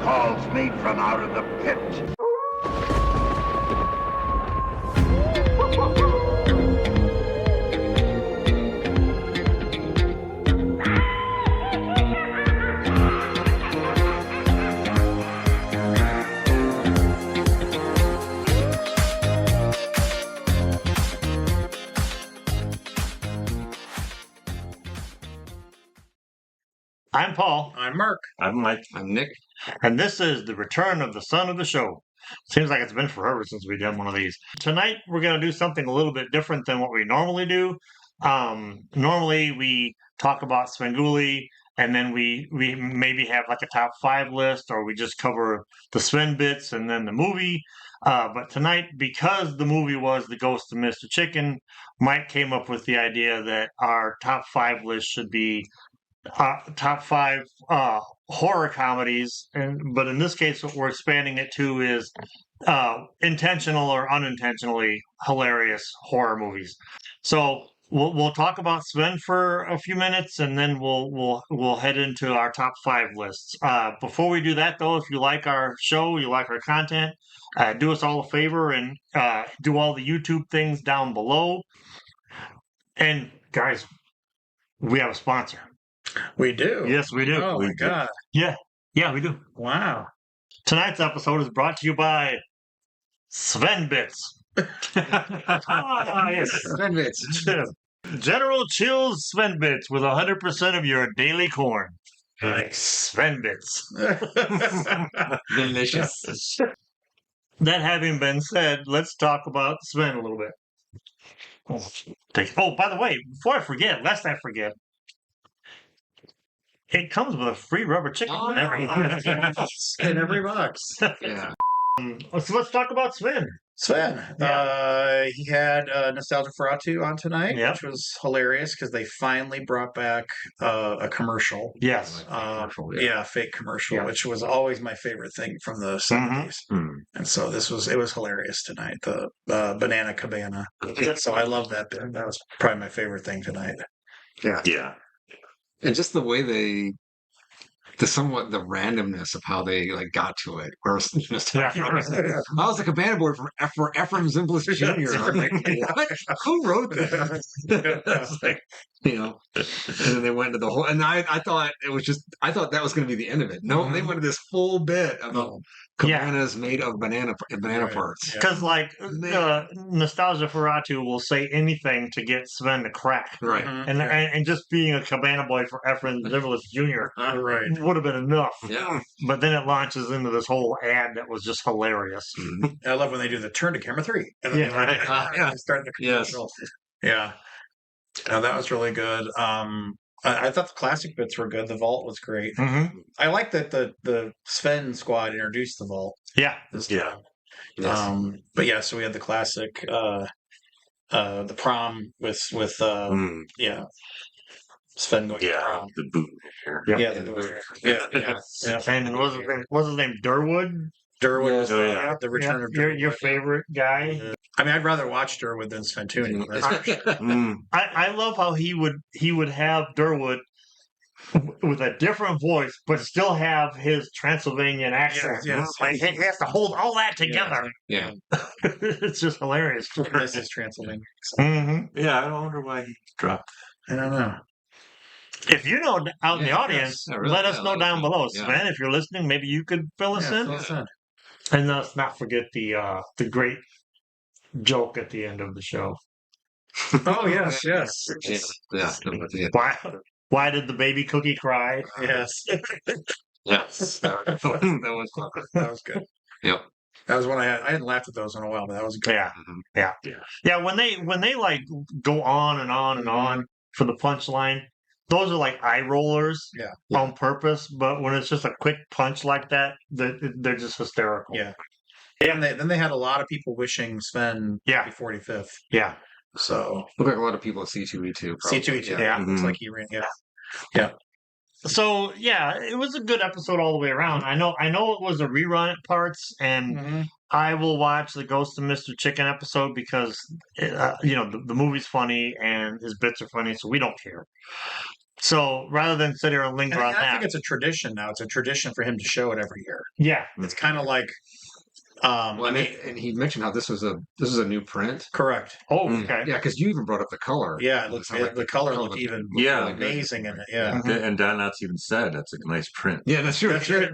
calls me from out of the pit. I'm Paul. I'm Mark. I'm Mike. I'm Nick. And this is the return of the son of the show. Seems like it's been forever since we did one of these. Tonight, we're going to do something a little bit different than what we normally do. Normally, we talk about Svengoolie, and then we maybe have like a top 5 list, or we just cover the Sven bits and then the movie. But tonight, because the movie was The Ghost of Mr. Chicken, Mike came up with the idea that our top 5 list should be top 5 horror comedies, but in this case, what we're expanding it to is intentional or unintentionally hilarious horror movies. So we'll talk about Sven for a few minutes, and then we'll head into our top 5 lists. Before we do that, though, if you like our show, you like our content, do us all a favor and do all the YouTube things down below. And guys, we have a sponsor. We do. Yes, we do. Oh, my God. Yeah, we do. Wow. Tonight's episode is brought to you by Sven Bits. Yes. Sven Bits. General Chills Sven Bits with 100% of your daily corn. Nice. Sven Bits. Delicious. That having been said, let's talk about Sven a little bit. Oh, by the way, before I forget, lest I forget, it comes with a free rubber chicken. Oh, in every In every box. Yeah. So let's talk about Sven. Sven, he had Nostalgia for Atu on tonight, Yep. which was hilarious because they finally brought back a commercial. Yes. Fake commercial, Yeah. which was always my favorite thing from the 70s. And so it was hilarious tonight, the Banana Cabana. So I love that bit. That was probably my favorite thing tonight. Yeah. And just the way the randomness of how they got to it. Where I was like a band boy for Ephraim Zimbalist Jr. I'm like, what? Who wrote that? It's like, and then they went to the whole, and I thought that was going to be the end of it. No, they went to this full bit of cabanas made of banana parts. Because Nostalgia for Atu will say anything to get Sven to crack. Right. And just being a cabana boy for Ephraim Zimbalist Jr. Would have been enough. Yeah. But then it launches into this whole ad that was just hilarious. I love when they do the turn to camera 3. And then they start the commercial. Yeah. No, that was really good. I thought the classic bits were good. The vault was great. Mm-hmm. I like that the Sven squad introduced the vault. Yeah. This time. But yeah, so we had the classic, the prom with Sven going to prom. The boot. Yeah, the boot. Yeah. And what's his name? Durwood? Durwood was the return of Durwood. Your favorite guy? I mean, I'd rather watch Durwood than Svengoolie. That's for sure. I love how he would have Durwood with a different voice, but still have his Transylvanian accent. Yes. Like, he has to hold all that together. Yeah. It's just hilarious. This is Transylvania. Mm-hmm. Yeah, I wonder why he dropped. I don't know. If you know out in the audience, let us know down below. Yeah. Sven, if you're listening, maybe you could fill us in. And let's not forget the great joke at the end of the show. Oh, yes. Yeah. Why did the baby cookie cry? Yes. Yes. That was fun. That was good. Yep. That was one I hadn't laughed at those in a while, but that was good. Yeah. When they like go on and on and on for the punchline, those are like eye rollers on purpose. But when it's just a quick punch like that, they're just hysterical. Yeah. And then they had a lot of people wishing Sven happy 45th. Yeah. So look like a lot of people at C2E2. C2E2. Yeah. Looks like he ran. Yeah. So it was a good episode all the way around. I know it was a rerun at parts, and I will watch the Ghost of Mr. Chicken episode because the movie's funny and his bits are funny, so we don't care. So rather than sit here and linger on that, I think it's a tradition now. It's a tradition for him to show it every year. Yeah. It's kind of like, Well, and he mentioned how this was a new print. correct. Oh, Mm. okay. Yeah, because you even brought up the color. Yeah, the color looked even Yeah. amazing in it. Yeah. And Don Knotts even said that's a nice print. Yeah, that's true. That's right.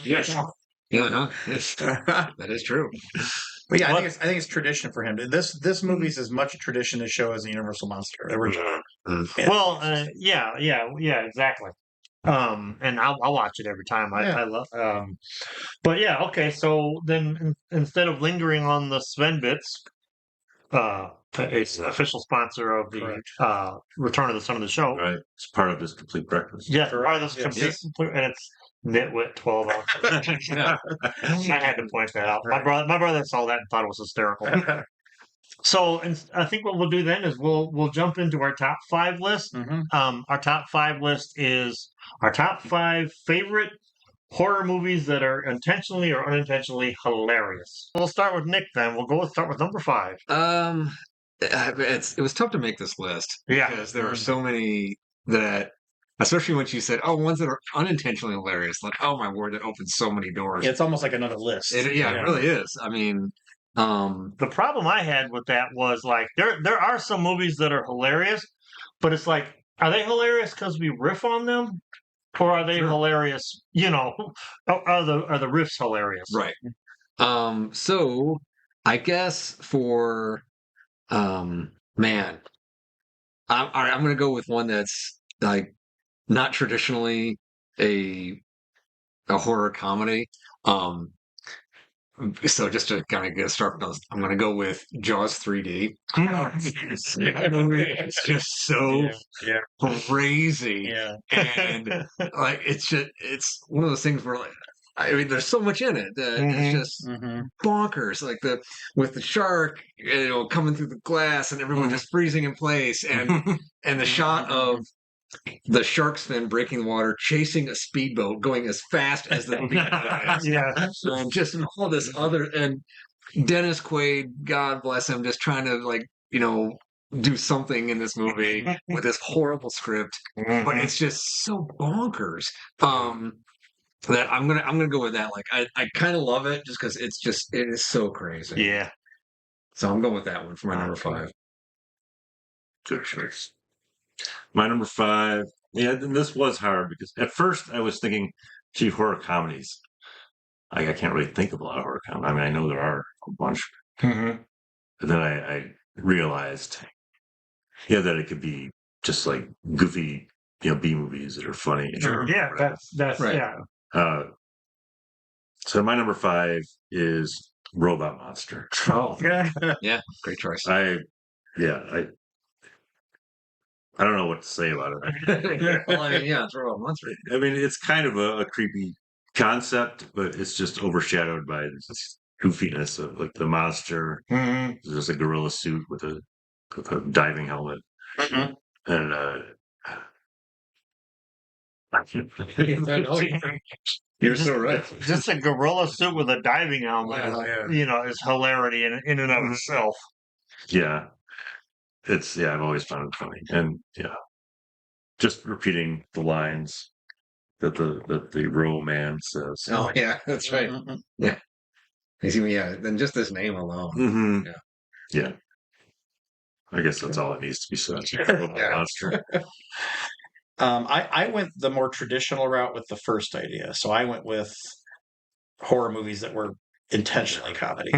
Yes. Yeah, no, yes, that is true. But yeah, I think it's tradition for him. This movie's as much a tradition to show as the Universal Monster original. Yeah. Well, yeah, exactly. And I'll watch it every time. Yeah. I love. But yeah, okay. So then, instead of lingering on the Sven bits, it's the official sponsor of the Correct. Return of the Son of the Show. Right. It's part of his complete breakfast. Yeah, Correct. part of this Yes. complete, and it's nitwit 12 ounces. Yeah. I had to point that out. Right. My brother saw that and thought it was hysterical. So, and I think what we'll do then is we'll jump into our top 5 list. Mhm. Our top 5 list is our top 5 favorite horror movies that are intentionally or unintentionally hilarious. We'll start with Nick then. Start with number 5. It was tough to make this list Yeah. because there are so many that, especially when she said, "Oh, ones that are unintentionally hilarious." Like, oh my word, that opens so many doors. It's almost like another list. It really is. I mean, The problem I had with that was like there are some movies that are hilarious, but it's like, are they hilarious because we riff on them? Or are they hilarious? Are the riffs hilarious? right. So I guess for man, I'm going to go with one that's like not traditionally a horror comedy. So just to kind of get started, I'm going to go with Jaws 3D. It's just so crazy, and like it's one of those things where like, I mean, there's so much in it that it's just bonkers. Like with the shark, coming through the glass and everyone just freezing in place, and the shot of the shark's fin breaking the water, chasing a speedboat, going as fast as the movie does. Yeah. And just all this other, and Dennis Quaid, God bless him, just trying to do something in this movie with this horrible script, but it's just so bonkers. That I'm gonna go with that. Like I kind of love it just because it is so crazy. Yeah. So I'm going with that one for my number 5. Good choice. My number 5. Yeah, and this was hard because at first I was thinking, gee, horror comedies. I can't really think of a lot of horror comedies. I mean, I know there are a bunch. Mm-hmm. But then I realized, that it could be just like goofy, B movies that are funny. Yeah, that's Right. yeah. So my number 5 is Robot Monster. Oh, yeah. Yeah, great choice. I don't know what to say about it. Well, I mean, it's Robot Monster. I mean, it's kind of a creepy concept, but it's just overshadowed by this goofiness of like the monster. Mm-hmm. There's a gorilla suit with a diving helmet, and You're so right. Just a gorilla suit with a diving helmet, is hilarity in and of itself. yeah, I've always found it funny, and just repeating the lines that the Row man says. Oh yeah, that's right. Yeah. Then just this name alone. Mm-hmm. Yeah. I guess that's all it needs to be said. Monster. I went the more traditional route with the first idea. So I went with horror movies that were intentionally comedy.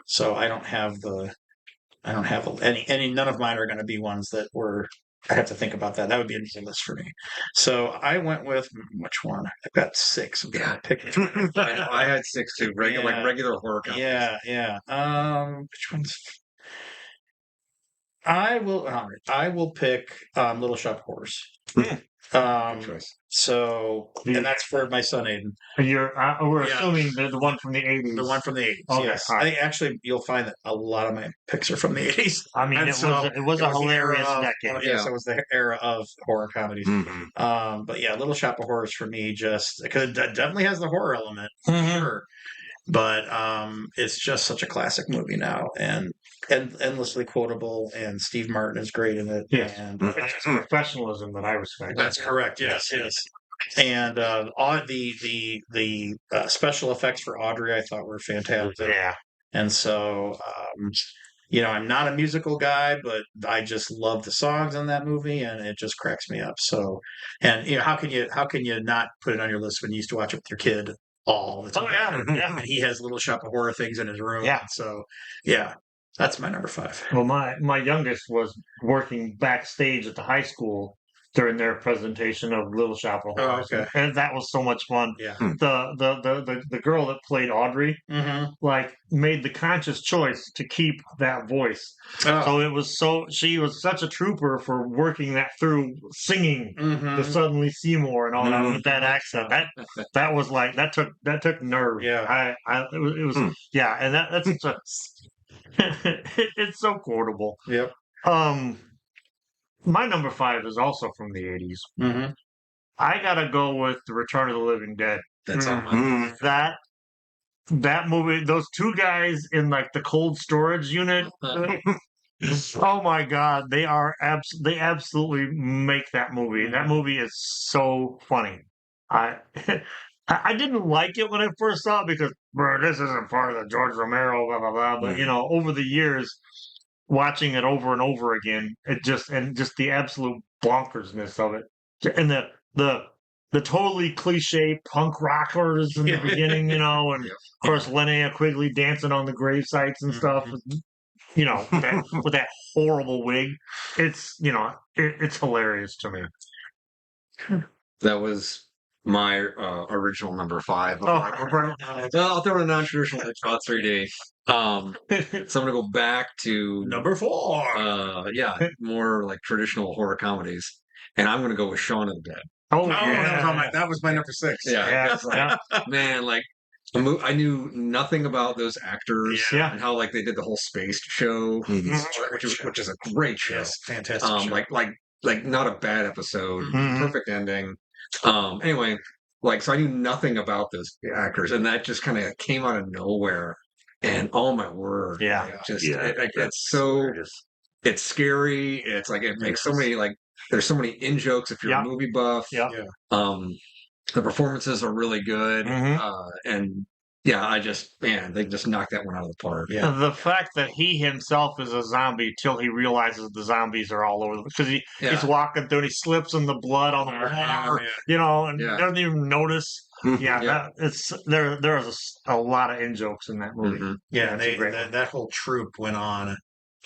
So I don't have any. None of mine are going to be ones that were. I have to think about that. That would be an easy list for me. So I went with which one? I've got 6. I'm gonna pick it. I had 6 too. Regular horror comedies. Yeah. Which ones? I will pick Little Shop of Horrors. Good choice. So, and that's for my son Aiden. We're assuming the one from the 80s. The one from the 80s. Okay, Yes, right. I think actually you'll find that a lot of my picks are from the 80s. I mean, it was a hilarious decade. Yes, it was the era of horror comedies. But yeah, Little Shop of Horrors for me, just because it definitely has the horror element, sure. But it's just such a classic movie now, and endlessly quotable. And Steve Martin is great in it. Yes. And It's professionalism that I respect. that's correct. Yes. And the special effects for Audrey I thought were fantastic. Yeah. And so, I'm not a musical guy, but I just love the songs in that movie, and it just cracks me up. So, and how can you not put it on your list when you used to watch it with your kid all the time? Oh yeah, yeah. And he has little shop of horror things in his room. Yeah. So, yeah, that's my number 5. Well, my youngest was working backstage at the high school during their presentation of Little Shop of Oh, Horrors, okay. and that was so much fun. Yeah. The girl that played Audrey, Mm-hmm. like, made the conscious choice to keep that voice. Oh. So she was such a trooper for working that through, singing Mm-hmm. the Suddenly Seymour and all that Mhm. with that accent. That was like that took nerve. Yeah. It was yeah, and that's such a it's so quotable. Yep. My number 5 is also from the 80s. Mm-hmm. I gotta go with The Return of the Living Dead. That's all Mm. That movie, those two guys in like the cold storage unit. Oh my God, they absolutely make that movie. That movie is so funny. I I didn't like it when I first saw it because, bro, this isn't part of the George Romero, blah blah blah. But over the years, watching it over and over again, just the absolute bonkersness of it, and the totally cliche punk rockers in the beginning, and of course Linnea Quigley dancing on the grave sites and stuff. With that horrible wig, it's it's hilarious to me. That was my original number 5. Oh, I'll throw in a non-traditional like about 3D. So I'm gonna go back to Number 4. more like traditional horror comedies, and I'm gonna go with Shaun of the Dead. oh that was my number 6. yeah. Man, like I knew nothing about those actors Yeah. and how like they did the whole space show, which is a great show. Yes, fantastic show. Like not a bad episode, Mhm. perfect ending. Anyway, so I knew nothing about those actors, and that just kind of came out of nowhere. And oh my word, Yeah. it's so it's scary. It's like it makes so many there's so many in jokes if you're a movie buff. Yeah. The performances are really good, and they just knocked that one out of the park. Yeah. The fact that he himself is a zombie till he realizes the zombies are all over because he's walking through and he slips in the blood on the floor, and doesn't even notice. Yeah, there's a lot of in jokes in that movie. Mm-hmm. Yeah, that whole troupe went on.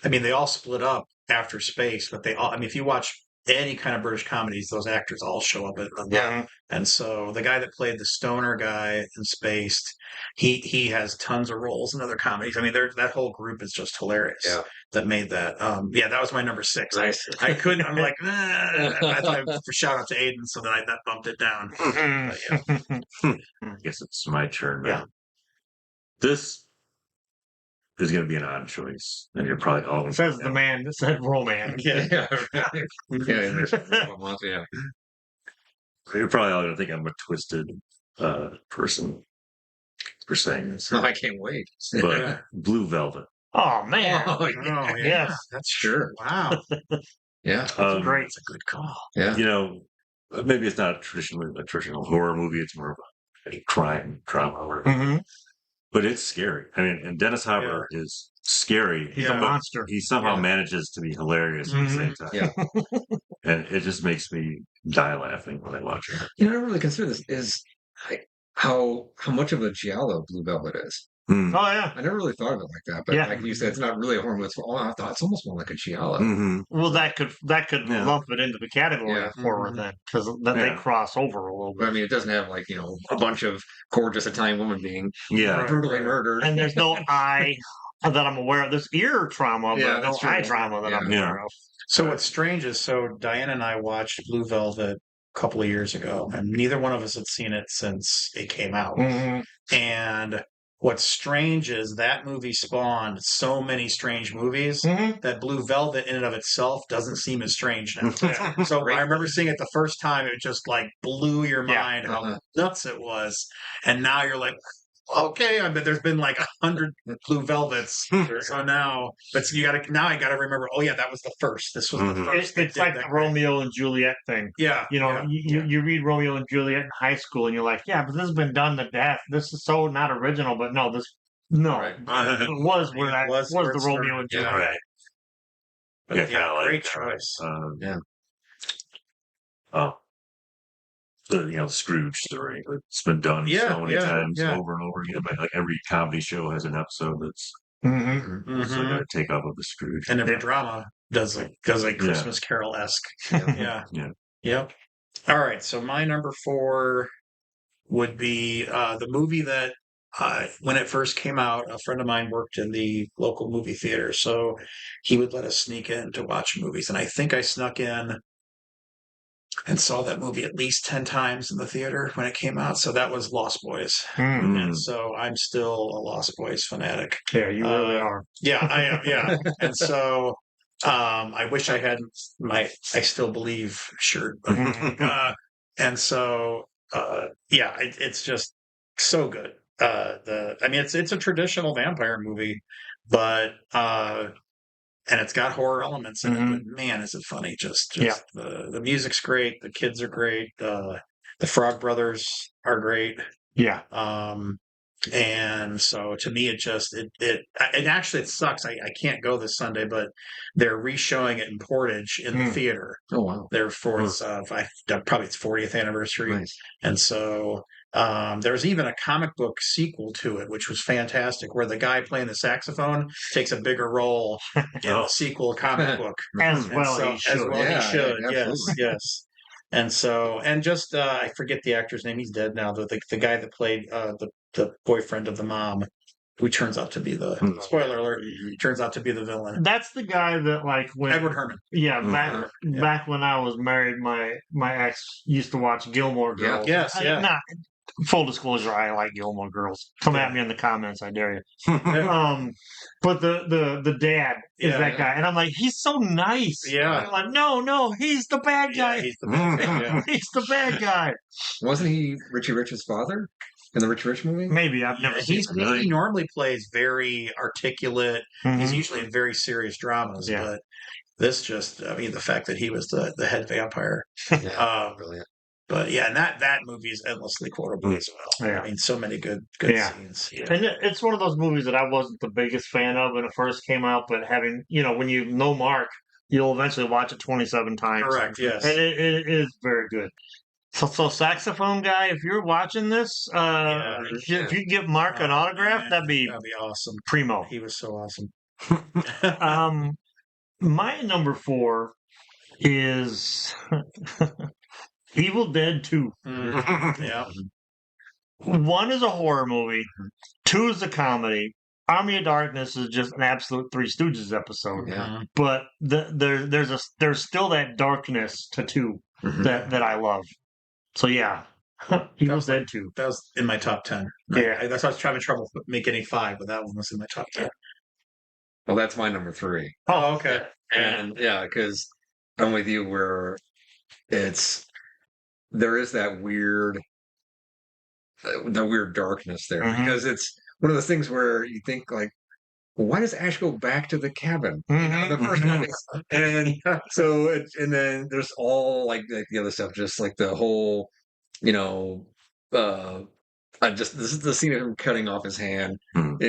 I mean, they all split up after Space, but they all. I mean, if you watch any kind of British comedies, those actors all show up in them. Yeah. And so the guy that played the stoner guy in Spaced, he has tons of roles in other comedies. I mean, that whole group is just hilarious. Yeah. That made that. That was my number 6. Nice. I couldn't. I'm like, I thought shout out to Aiden, so that bumped it down. But, I guess it's my turn now. Yeah. This is going to be an odd choice, and you're probably all. Says the man that said romance. Yeah. You're probably all going to think I'm a twisted person for saying this. I can't wait. But Blue Velvet. Oh man! Oh, Yes, that's sure. Wow. Yeah, that's great. It's a good call. Yeah, maybe it's not traditionally a traditional horror movie. It's more of a crime drama, or whatever. Mm-hmm. But it's scary. I mean, and Dennis Hopper is scary. He's a monster. He somehow manages to be hilarious at the same time. Yeah. And it just makes me die laughing when I watch it. I don't really consider this is how much of a giallo Blue Velvet is. Oh yeah. I never really thought of it like that, but like you said, it's not really a horror movie. I thought it's almost more like a giallo. Mm-hmm. Well, that could lump it into the category of horror then, because they cross over a little bit. But I mean, it doesn't have a bunch of gorgeous Italian women being brutally murdered, and there's no eye that I'm aware of. There's ear trauma, but no eye trauma that I'm aware of. So what's strange is, Diana and I watched Blue Velvet a couple of years ago, and neither one of us had seen it since it came out. Mm-hmm. And what's strange is that movie spawned so many strange movies that Blue Velvet in and of itself doesn't seem as strange now. So I remember seeing it the first time, it just blew your mind how nuts it was. And now you're like, okay, I bet there's been like 100 Blue Velvets. So now, but I gotta remember. Oh yeah, that was the first. This was the first. It's like the Romeo and Juliet thing. Yeah, You read Romeo and Juliet in high school, and you're like, yeah, but this has been done to death. This is so not original. But no, it was where that was where the it Romeo started. and Juliet. Right. But Yeah, kind of like great choice. Oh, the Scrooge story. It's been done so many times over and over again. Like every comedy show has an episode that's like a takeoff of the Scrooge, and every drama does a Christmas Carol esque. Yeah. Yep. All right. So my number 4 would be the movie that when it first came out, a friend of mine worked in the local movie theater, so he would let us sneak in to watch movies, and I think I snuck in and saw that movie at least 10 times in the theater when it came out. So that was Lost Boys. And so I'm still a Lost Boys fanatic. Yeah, you really are. Yeah, I am. Yeah. And so I wish I had my I Still Believe shirt. And so it's just so good. It's a traditional vampire movie, but and it's got horror elements in it, but man, is it funny. Just the music's great, the kids are great, the Frog Brothers are great. Yeah. And so to me, it actually, it sucks. I can't go this Sunday, but they're re-showing it in Portage in the theater. Oh, wow. They're for probably its 40th anniversary. Nice. And so there was even a comic book sequel to it, which was fantastic, where the guy playing the saxophone takes a bigger role in the sequel comic book. As well he should. Yes. And so, I forget the actor's name. He's dead now. The guy that played the boyfriend of the mom, who turns out to be spoiler alert, turns out to be the villain. That's the guy that when Edward Herman. Yeah, back when I was married, my ex used to watch Gilmore Girls. Yes, full disclosure, I like Gilmore Girls. Come at me in the comments, I dare you. But the dad is that guy, and I'm like, he's so nice. Yeah, I'm like, no, he's the bad guy. Yeah, he's the bad guy. He's the bad guy. Wasn't he Richie Rich's father in the Rich Rich movie? Maybe I've never seen. He normally plays very articulate. He's usually in very serious dramas, but this the fact that he was the head vampire, brilliant. But and that movie is endlessly quotable as well. Yeah. So many good scenes. Yeah. And it's one of those movies that I wasn't the biggest fan of when it first came out, but having when you know Mark, you'll eventually watch it 27 times. Correct. Yes. And it is very good. So saxophone guy, if you're watching this, if you give Mark an autograph, that'd be awesome. Primo. He was so awesome. My number 4 is Evil Dead 2. Yeah. 1 is a horror movie. 2 is a comedy. Army of Darkness is just an absolute Three Stooges episode. Yeah. But there's still that darkness to 2 that I love. So yeah, Evil Dead 2. That was in my top 10. Yeah, that's why I was having trouble making any 5, but that one was in my top 10. Well, that's my number 3. Oh, okay. And because I'm with you where there is that weird darkness there, because it's one of those things where you think well, why does Ash go back to the cabin? The first one, and so and then there's all like the other stuff, just like the whole, this is the scene of him cutting off his hand, and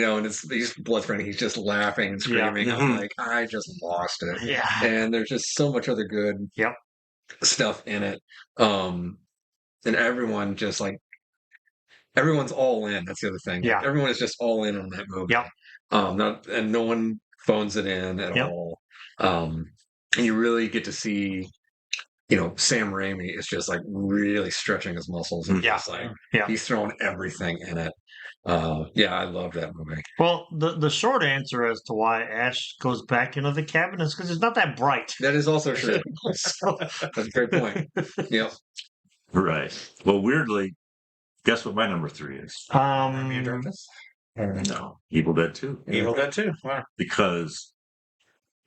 he's blood spraying. He's just laughing and screaming. I'm like, I just lost it. Yeah, and there's just so much other good stuff in it. And everyone just everyone's all in. That's the other thing. Yeah, everyone is just all in on that movie. Yep. And no one phones it in at all. And you really get to see, Sam Raimi is just really stretching his muscles, and he's throwing everything in it. I love that movie. Well, the short answer as to why Ash goes back into the cabin is because it's not that bright. That is also true. That's a great point. Yep. Right. Well, weirdly, guess what my number 3 is? Army of Darkness? No, Evil Dead 2. Evil Dead 2. Wow. Because,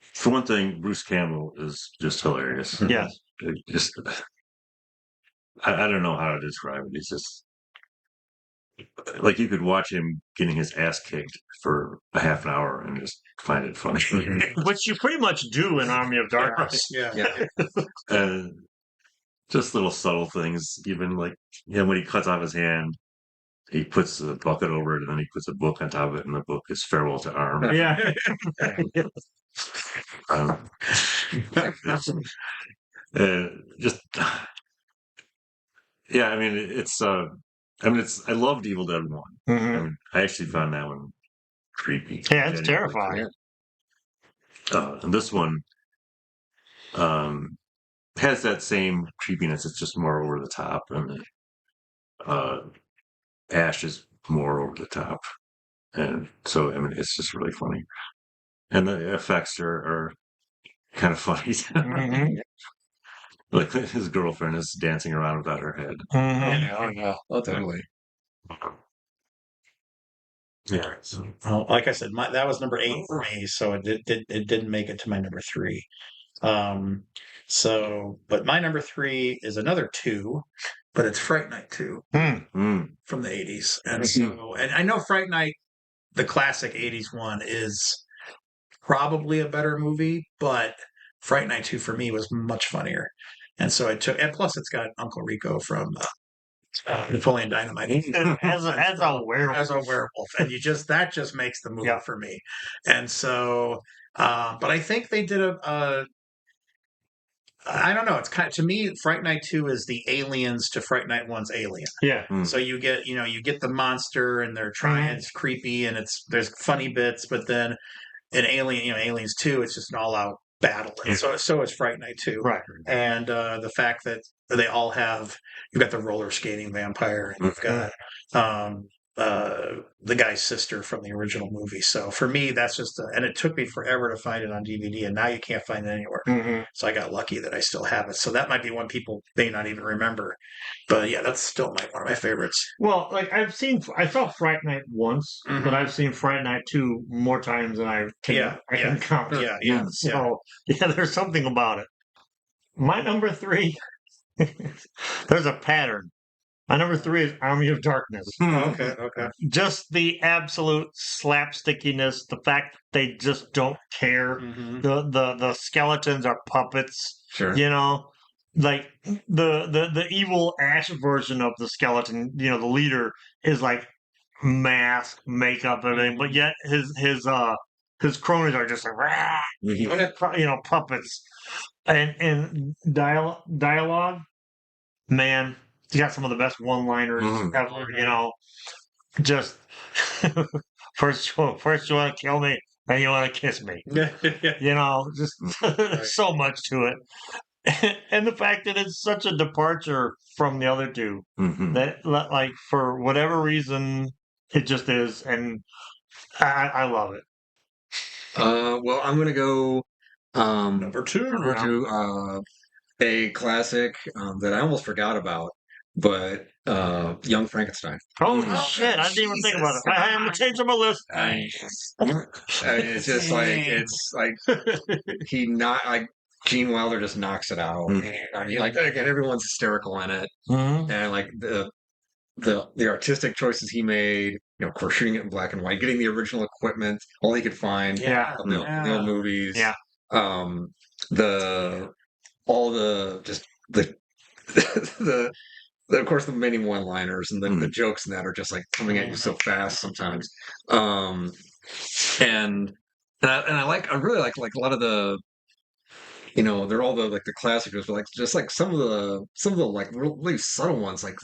for one thing, Bruce Campbell is just hilarious. Yes. I don't know how to describe it. He's just like you could watch him getting his ass kicked for a half an hour and just find it funny. Which you pretty much do in Army of Darkness. Yeah. And just little subtle things, even like when he cuts off his hand, he puts a bucket over it and then he puts a book on top of it, and the book is Farewell to Arm. Yeah. Um, just yeah, I mean it's I loved Evil Dead 1. I mean, I actually found that one creepy. Yeah, it's terrifying. And this one has that same creepiness. It's just more over the top, and Ash is more over the top, and so I mean it's just really funny, and the effects are kind of funny. Like his girlfriend is dancing around without her head. Yeah. Oh, totally. Yeah. So, Well, like I said, that was number 8 for me, so it didn't make it to my number 3. But my number 3 is another 2, but it's Fright Night 2 from the 80s. And I know Fright Night, the classic 80s one, is probably a better movie, but Fright Night 2 for me was much funnier. And so and plus it's got Uncle Rico from Napoleon Dynamite as a werewolf. And that just makes the movie for me. And so but I think they did I don't know. It's kind of, to me, Fright Night 2 is the Aliens to Fright Night 1's Alien. Yeah. So you get the monster, and they're trying, it's creepy, and there's funny bits, but then in Aliens 2, it's just an all out battle. And so is Fright Night 2. Right. And the fact that they all you've got the roller skating vampire, and you've got the guy's sister from the original movie. So for me, that's just and it took me forever to find it on DVD, and now you can't find it anywhere. So I got lucky that I still have it. So that might be one people may not even remember, but yeah, that's still one of my favorites. Well, like I saw Fright Night once, but I've seen Fright Night 2 more times than I can count. So there's something about it. My number 3, there's a pattern. My number 3 is Army of Darkness. Okay. Just the absolute slapstickiness, the fact they just don't care. The skeletons are puppets. Sure. Like the evil Ash version of the skeleton, the leader is like mask, makeup, and everything, but yet his cronies are just like puppets. And dialogue, man. You got some of the best one-liners ever, just first you want to kill me, then you want to kiss me. Just so much to it. And the fact that it's such a departure from the other two, that like for whatever reason, it just is. And I love it. Well, I'm going to go Number 2. A classic that I almost forgot about, but Young Frankenstein. Oh shit! I didn't even think about it. I am gonna change on my list. It's just like Gene Wilder just knocks it out. I mean, like again, everyone's hysterical in it, and like the artistic choices he made. Of course, shooting it in black and white, getting the original equipment, all he could find, of the old movies. Of course, the many one-liners and the jokes in that are just like coming at you so fast sometimes. And I really like a lot of the, they're all the classics, but like just like some of the like really subtle ones, like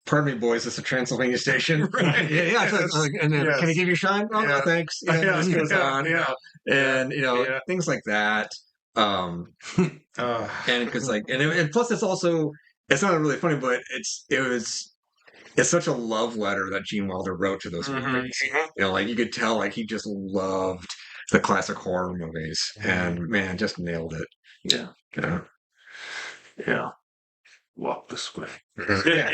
pardon me, boys, it's a Transylvania station. Right. And then, can I give you a shine? Oh, thanks. This goes on. And things like that. And because and plus it's not really funny, but it's such a love letter that Gene Wilder wrote to those movies. Like you could tell, like he just loved the classic horror movies, and man, just nailed it. Yeah. Walk this way. Yeah.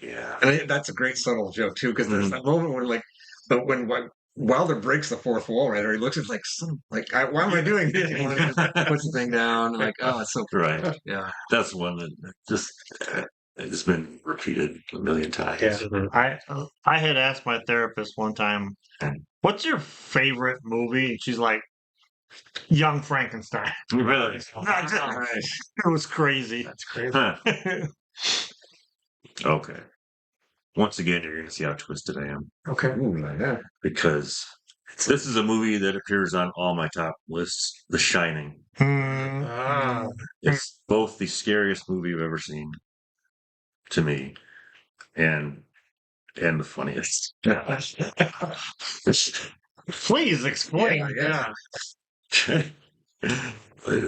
Yeah. And that's a great subtle joke too, because there's that moment when Wilder breaks the fourth wall right there. He looks at like, why am I doing this? Puts the thing down. Like, oh, it's so Right. yeah. That's one that just it's been repeated a million times. Yeah. I had asked my therapist one time, "What's your favorite movie?" And she's like, "Young Frankenstein." Really? It was crazy. That's crazy. Huh. Okay. Once again, you're going to see how twisted I am Okay. Ooh, like that. because this is a movie that appears on all my top lists. The Shining. Hmm. Ah. It's both the scariest movie I've ever seen to me, and the funniest. Please explain. Yeah.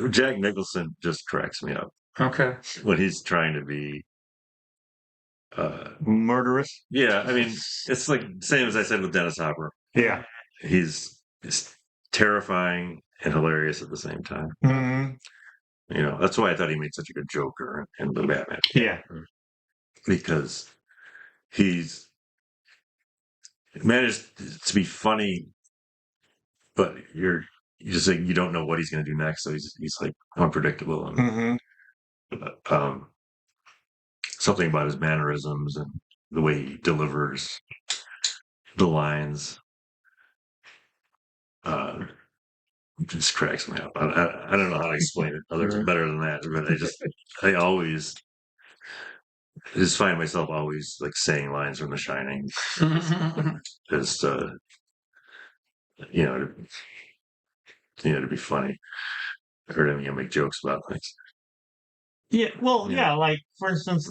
Jack Nicholson just cracks me up Okay. when he's trying to be. Murderous. Yeah, I mean, it's like same as I said with Dennis Hopper. Yeah. He's terrifying and hilarious at the same time. Hmm. You know, that's why I thought he made such a good Joker in the Batman Yeah. because he's managed to be funny, but you just like you don't know what he's going to do next, so he's like unpredictable and Hmm. um, something about his mannerisms and the way he delivers the lines just cracks me up. I don't know how to explain it better than that, but I always just find myself always like saying lines from The Shining, just you know, to be funny or to make jokes about things. Yeah. Well, Yeah. yeah. Like for instance,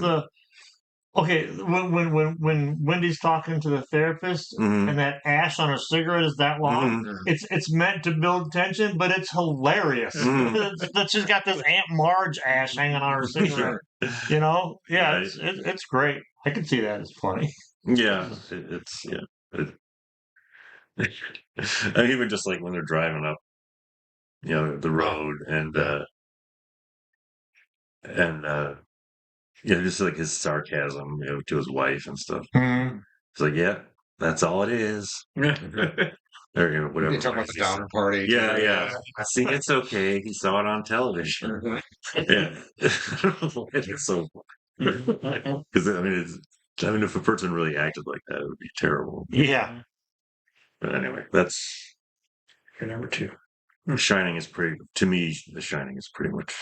when Wendy's talking to the therapist Mhm. and that ash on her cigarette is that long, Mhm. it's meant to build tension, but it's hilarious. That she's got this Aunt Marge ash hanging on her cigarette. You know? Yeah, Right. it's great. I can see that as funny. Yeah, it's yeah. And even just like when they're driving up, the road and just like his sarcasm, to his wife and stuff. Mhm. It's like, yeah, that's all it is. Or whatever. They talk about the Downer Party. too. Yeah. See, it's okay. He saw it on television. Yeah, it's so because if a person really acted like that, it would be terrible. Yeah. But anyway, that's Your number two. Shining is pretty to me. The Shining is pretty much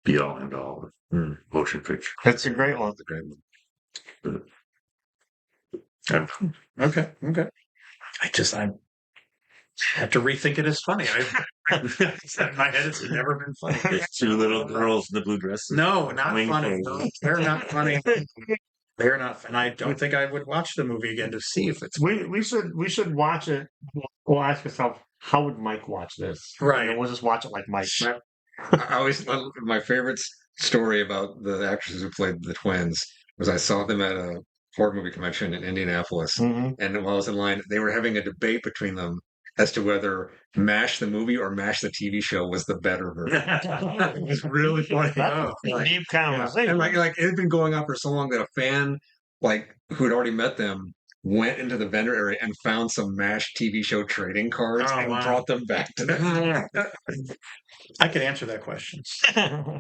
be all and all of motion picture. That's a great one. That's a great one. Okay. I have to rethink it as funny. In my head, it's never been funny. There's two little girls in the blue dresses. No, not Wing funny. pose. They're not funny. They're not, and I don't think I would watch the movie again to see if it's We should watch it. We'll ask ourselves, how would Mike watch this? Right. And then we'll just watch it like Mike. I always my favorite story about the actors who played the twins was I saw them at a horror movie convention in Indianapolis, Mhm. and while I was in line, they were having a debate between them as to whether MASH the movie or MASH the TV show was the better version. It was really funny. That's a deep conversation. And like it had been going on for so long that a fan who had already met them went into the vendor area and found some MASH TV show trading cards and brought them back to them. I could answer that question.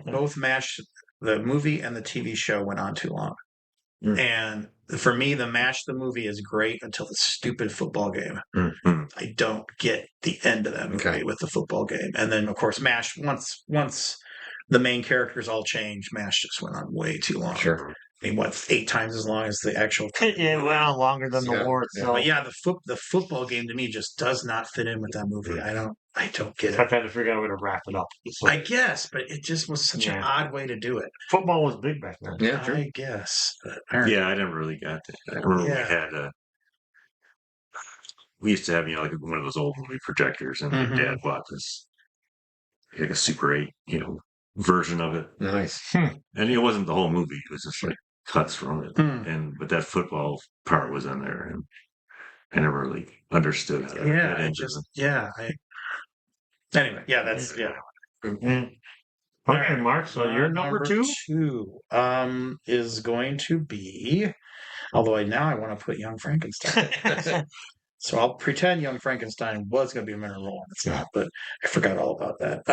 Both MASH, the movie and the TV show, went on too long. And for me, the MASH the movie is great until the stupid football game. I don't get the end of that movie with the football game. And then, of course, MASH, once the main characters all changed, MASH just went on way too long. Sure. I mean, what, 8 times as long as the actual. Yeah, it went on longer than the war itself. But yeah, the football game to me just does not fit in with that movie. I don't get it. I've had to figure out a way to wrap it up. So, I guess, but it just was such an odd way to do it. football was big back then. Yeah, true. I guess. Yeah, I never really got that. I remember we used to have like one of those old movie projectors, and my dad bought this like a Super 8, version of it. Nice. And it wasn't the whole movie; it was just like cuts from it. But that football part was in there, and I never really understood how that Anyway, that's Okay, Mark. So your number two is going to be. Although now I want to put Young Frankenstein. So I'll pretend Young Frankenstein was going to be my number one. It's not, but I forgot all about that.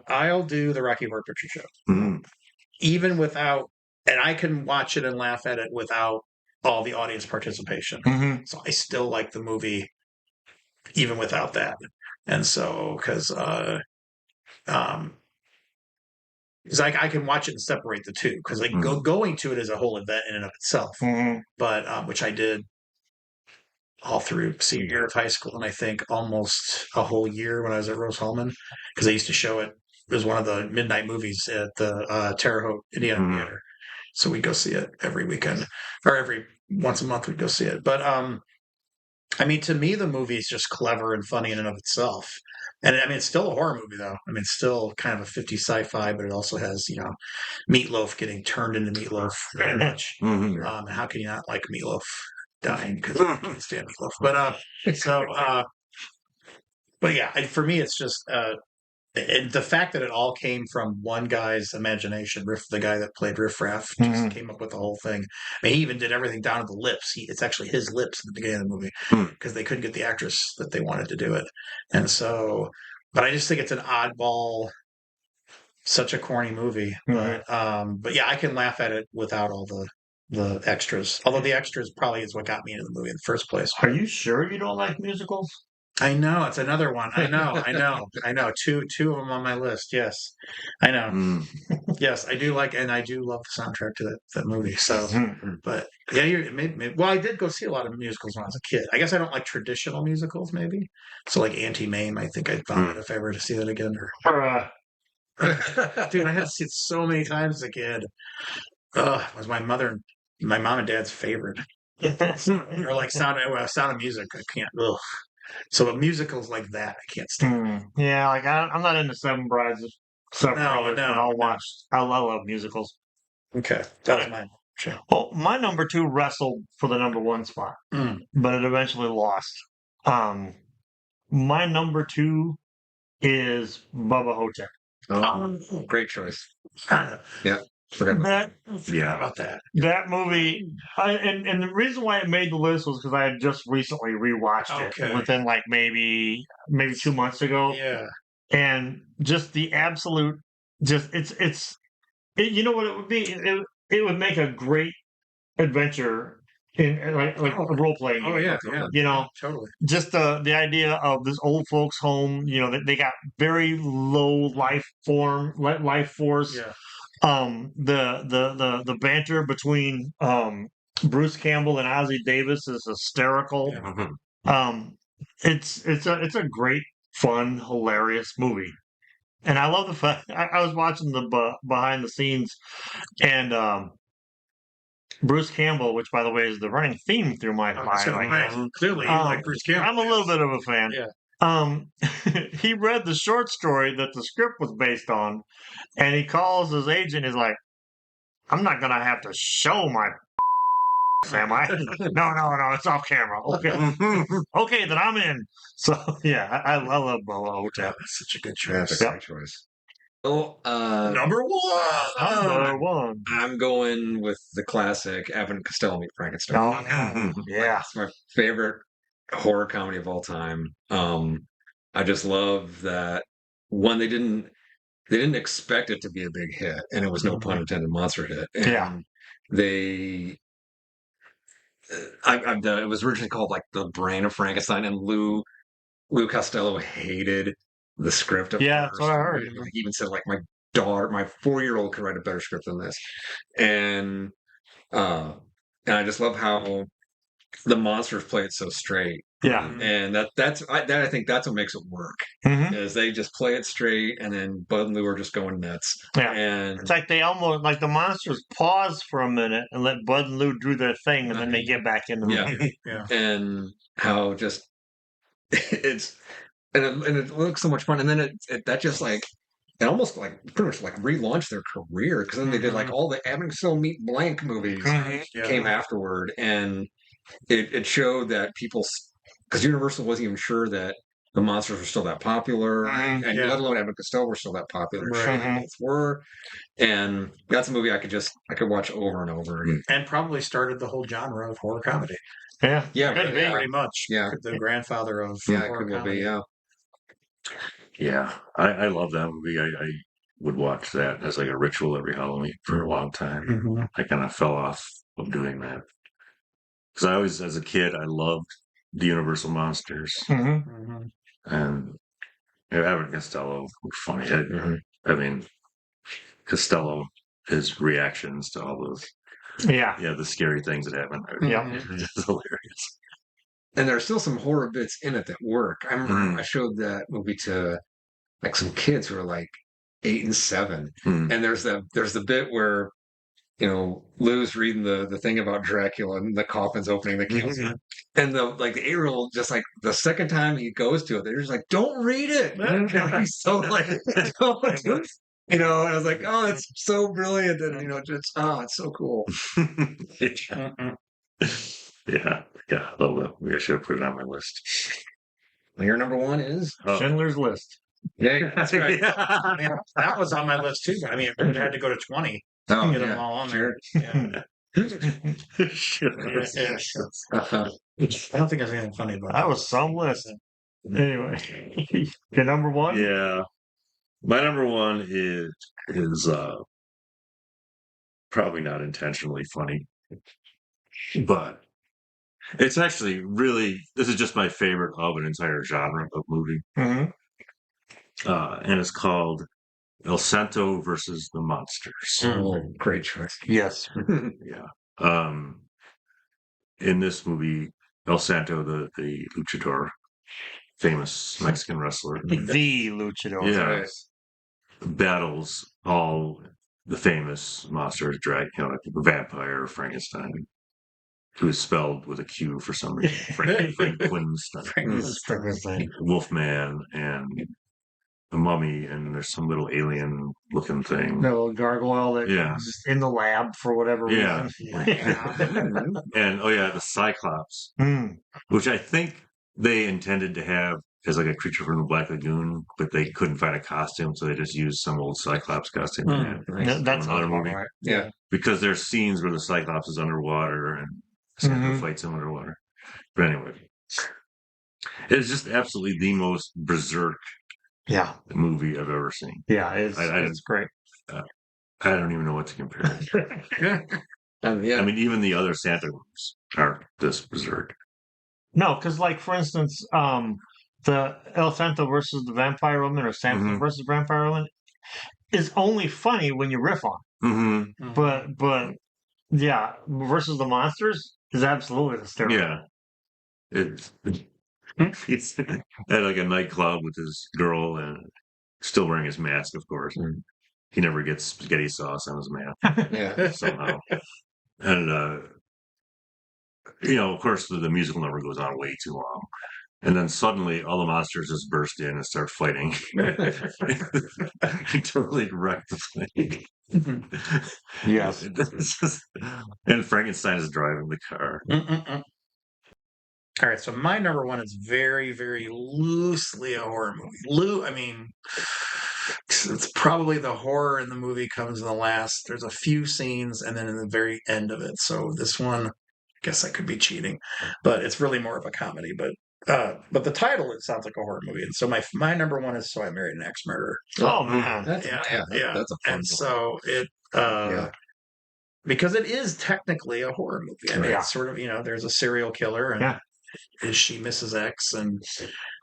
I'll do the Rocky Horror Picture Show, even without, and I can watch it and laugh at it without all the audience participation. So I still like the movie even without that. And so, because I can watch it and separate the two, because like going to it is a whole event in and of itself. But which I did all through senior year of high school, and I think almost a whole year when I was at Rose Hallman, because they used to show it. It was one of the midnight movies at the Terre Haute Indiana Theater. So we'd go see it every weekend, or every once a month we'd go see it. But I mean, to me, the movie is just clever and funny in and of itself. And I mean, it's still a horror movie, though. I mean, it's still kind of a 50s sci-fi, but it also has, Meatloaf getting turned into Meatloaf very much. And how can you not like Meatloaf dying? Because I can't stand Meatloaf. But yeah, for me, it's just the fact that it all came from one guy's imagination. The guy that played Riff Raff, just came up with the whole thing. I mean, he even did everything down to the lips. It's actually his lips at the beginning of the movie, because they couldn't get the actress that they wanted to do it. And so, but I just think it's an oddball, such a corny movie. But yeah, I can laugh at it without all the extras. Although the extras probably is what got me into the movie in the first place. Are you sure you don't like musicals? I know, it's another one. I know. Two of them on my list. Yes, I know. Yes, I do like, and I do love the soundtrack to that movie. So, but yeah, well, I did go see a lot of musicals when I was a kid. I guess I don't like traditional musicals, maybe. So, like Auntie Mame, I think I'd vomit if I were to see that again. Dude, I had to see it so many times as a kid. It was my mom and dad's favorite. Or like Sound of Music. I can't. Ugh. So musicals like that, I can't stand. Yeah, like I'm not into Seven Brides of Seven Brothers, but I'll watch. I love musicals. Okay, that was mine. Sure. Well, my number two wrestled for the number one spot, but it eventually lost. My number two is Bubba Hotep. Oh, great choice. Yeah. Forgot about that. That movie, and the reason why it made the list was because I had just recently rewatched it within like maybe 2 months ago. Yeah, and just the absolute, you know what it would be? It would make a great adventure in like a role playing. Oh yeah. Totally. Just the idea of this old folks home. They got very low life force. Yeah. The banter between Bruce Campbell and Ozzie Davis is hysterical. Yeah. It's a great, fun, hilarious movie, and I love the fact I was watching the behind the scenes, and Bruce Campbell, which by the way is the running theme through my mind. Clearly, you like Bruce Campbell. I'm a little bit of a fan. Yeah. He read the short story that the script was based on, and he calls his agent. He's like, "I'm not gonna have to show my am I? No, it's off camera. Okay, then I'm in." So yeah, I love Bubba Hotep. That's such a good choice. Great choice. Oh, number one. I'm going with the classic Abbott and Costello Meet Frankenstein. Yeah, it's my favorite horror comedy of all time. I just love that one. They didn't expect it to be a big hit, and it was no pun intended, monster hit. And it was originally called like The Brain of Frankenstein, and Lou Costello hated the script of that's what I heard. He even said like my 4-year-old could write a better script than this. And I just love how the monsters play it so straight. Yeah. And I think that's what makes it work. Is they just play it straight, and then Bud and Lou are just going nuts. Yeah. And it's like they almost like the monsters pause for a minute and let Bud and Lou do their thing, and then they get back into the movie. Yeah. And how just it's and it looks so much fun. And then that just like it almost like pretty much like relaunched their career, because then they did like all the Abbott and Costello Meet Blank movies came afterward, and it showed that people, because Universal wasn't even sure that the monsters were still that popular, and let alone Abbott and Costello were still that popular. They both were, and that's a movie I could watch over and over again. And probably started the whole genre of horror comedy. Yeah. Yeah, Could be. yeah. Pretty much. Yeah. The grandfather of Yeah, it horror could well comedy. be. Yeah. Yeah, I love that movie. I would watch that as like a ritual every Halloween for a long time. Mhm. I kind of fell off of doing that because I always, as a kid, I loved the Universal monsters Mm-hmm. Mhm. and Abbott and Costello were funny. Mhm. I mean, Costello, his reactions to all those, Yeah. the scary things that happen. Yeah. Mhm. It's hilarious. And there's still some horror bits in it that work. I remember I showed that movie to like some kids who are like 8 and 7, Mm. and there's the bit where Lou's reading the thing about Dracula and the coffin's opening the kills. And the 8-year-old, just like the second time he goes to it, they're just like, "Don't read it." And he's so like, "Don't." And I was like, "Oh, it's so brilliant," and it's so cool. Mhm. Yeah, I love that. Maybe I should have put it on my list. Your number one is Schindler's List. yeah, That's right. Man, that was on my list too. But I mean, it had to go to 20 to Oh, get them yeah, all on sure. there. Yeah. Sure. Uh-huh. I don't think there's anything funny about That was some list. Anyway, your number one? Yeah. My number one is probably not intentionally funny, but it's actually really, this is just my favorite of an entire genre of movie. Mm-hmm. And it's called El Santo versus the Monsters. Oh, great choice. Yes. Yeah. In this movie, El Santo, the luchador, famous Mexican wrestler, The Luchador. Yeah. battles all the famous monsters, like the vampire, Frankenstein, who is spelled with a Q for some reason, Frankenstein, Wolfman, and the Mummy, and there's some little alien-looking thing. No gargoyle that Yeah. was in the lab for whatever Yeah. reason. And the Cyclops, Mm. which I think they intended to have as like a creature from the Black Lagoon, but they couldn't find a costume, so they just used some old Cyclops costume. That's another movie. Right. Yeah. Because there's scenes where the Cyclops is underwater and Santa fights him underwater. But anyway, it's just absolutely the most berserk movie I've ever seen. Yeah, it's great. I don't even know what to compare it to. Yeah. I mean, even the other Santa movies are this berserk. No, because like for instance, the El Santo versus the Vampire Woman or Santa versus Vampire Woman is only funny when you riff on it. Mm-hmm. But yeah, versus the monsters is absolutely hysterical. Yeah. He's at like a nightclub with his girl and still wearing his mask, of course. And he never gets spaghetti sauce on his mask Yeah. somehow. And, of course, the musical number goes on way too long. And then suddenly all the monsters just burst in and start fighting. He totally wrecked the thing. Yes. And Frankenstein is driving the car. All right, so my number one is very, very loosely a horror movie. I mean, it's probably the horror in the movie comes in the last. There's a few scenes, and then in the very end of it. So this one, I guess I could be cheating, but it's really more of a comedy. But the title, it sounds like a horror movie. And so my number one is So I Married an Ex-Murderer. Oh man, That's Yeah. That's a fun And one. so it, because it is technically a horror movie. I mean, it's sort of, there's a serial killer, and is she Mrs. X?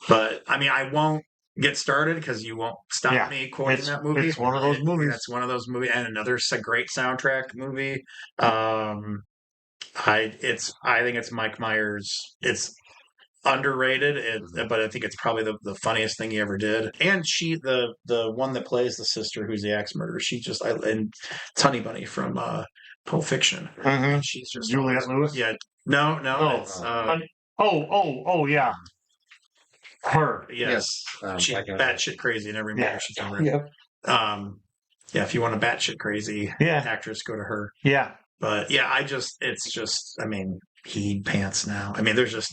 But I mean, I won't get started because you won't stop me quoting that movie. It's one of those movies. It's one of those movies, and another great soundtrack movie. I think it's Mike Myers. It's underrated, but I think it's probably the funniest thing he ever did. And she, the one that plays the sister who's the axe murderer, she just and it's Honey Bunny from Pulp Fiction. And she's just Juliette Lewis. Yeah, no, it's yeah, her. yes, she's batshit crazy in every movie she's ever in. Yep. If you want a batshit crazy actress, go to her. Yeah. But yeah, I mean, he pants now. I mean, there's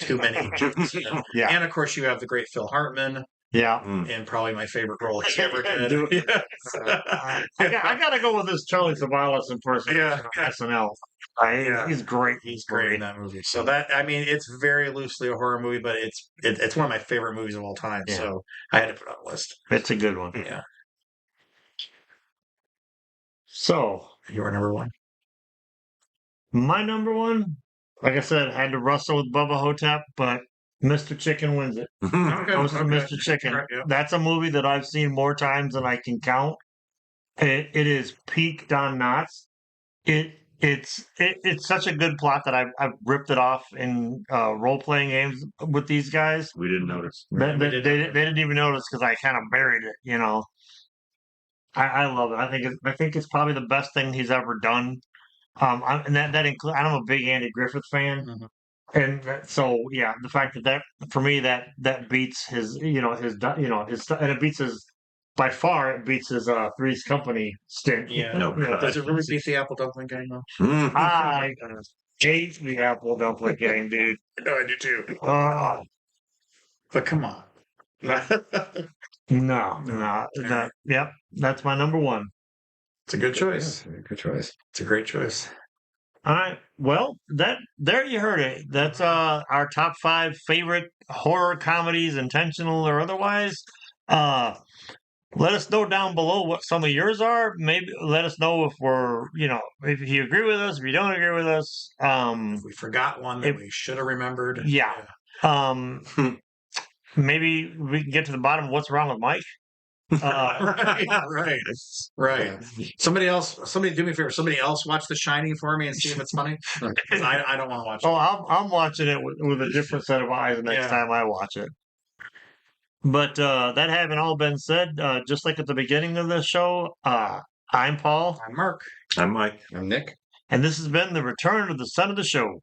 too many. And of course, you have the great Phil Hartman. Yeah. and probably my favorite role he's ever did. Do it. Yes. I gotta go with this Charlie Savalas impersonation Yeah. of SNL. Yeah. He's great. He's great in that movie. So that, I mean, it's very loosely a horror movie, but it's one of my favorite movies of all time. Yeah. So I had to put it on the list. It's a good one. Yeah. So Your number one. my number one, like I said, had to wrestle with Bubba Hotep, but Mr. Chicken wins it. Goes to Mr. Chicken. Right, yeah. That's a movie that I've seen more times than I can count. It is peak Don Knotts. It's such a good plot that I've ripped it off in role playing games with these guys. We didn't notice. They didn't even notice because I kind of buried it. You know, I love it. I think it's probably the best thing he's ever done. And that includes. I'm a big Andy Griffith fan. Mhm. And so, yeah, the fact that for me that beats his, and it beats his, by far it beats his Three's Company stint. Yeah. No, Does it really beat the Apple Dumpling Gang though? I hate the Apple Dumpling Gang, dude. No, I do too. Oh, But come on. no. Yep, that's my number one. It's a good choice. Yeah, good choice. It's a great choice. All right. Well, there you heard it. That's our top 5 favorite horror comedies, intentional or otherwise. Let us know down below what some of yours are. Maybe let us know if if you agree with us, if you don't agree with us. If we forgot one that we should have remembered. Yeah. Maybe we can get to the bottom of what's wrong with Mike. Right. Somebody do me a favor. Somebody else watch The Shining for me and see if it's funny. 'Cause I don't want to watch it. Oh, I'm watching it with a different set of eyes the next time I watch it. But that having all been said, just like at the beginning of the show, I'm Paul. I'm Mark. I'm Mike. I'm Nick. And this has been the return of the Son of the Show.